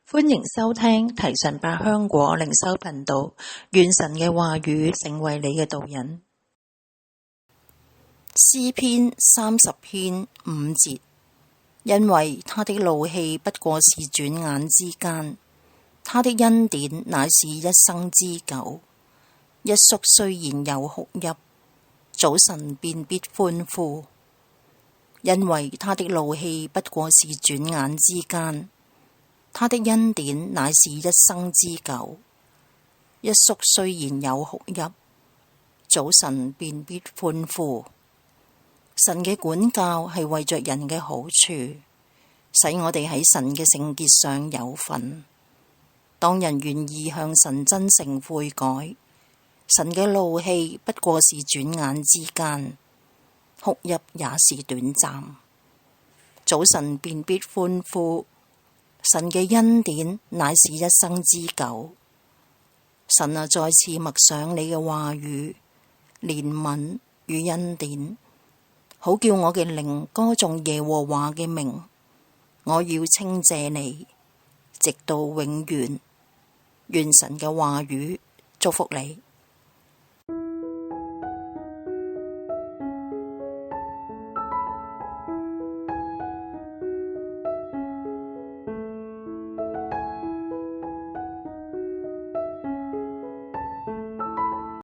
歡迎收聽提神百香果靈修頻道，願神嘅話語成為你嘅導引。詩篇30篇5節，因為他的怒氣不過是轉眼之間，他的恩典乃是一生之久。一宿雖然有哭泣，早晨便必歡呼。因為他的怒氣不過是轉眼之間，他的恩典乃是一生之久。一宿雖然有哭泣，早晨便必歡呼。神嘅管教係為着人嘅好處，使我哋喺神嘅聖潔上有份。當人願意向神真誠悔改，神嘅怒氣不過是轉眼之間，哭泣也是短暫，早晨便必歡呼。神嘅恩典乃是一生之久。神啊，再次默想你嘅話語、憐憫與恩典，好叫我嘅靈歌頌耶和華嘅名。我要稱謝你，直到永遠。願神嘅話語祝福你。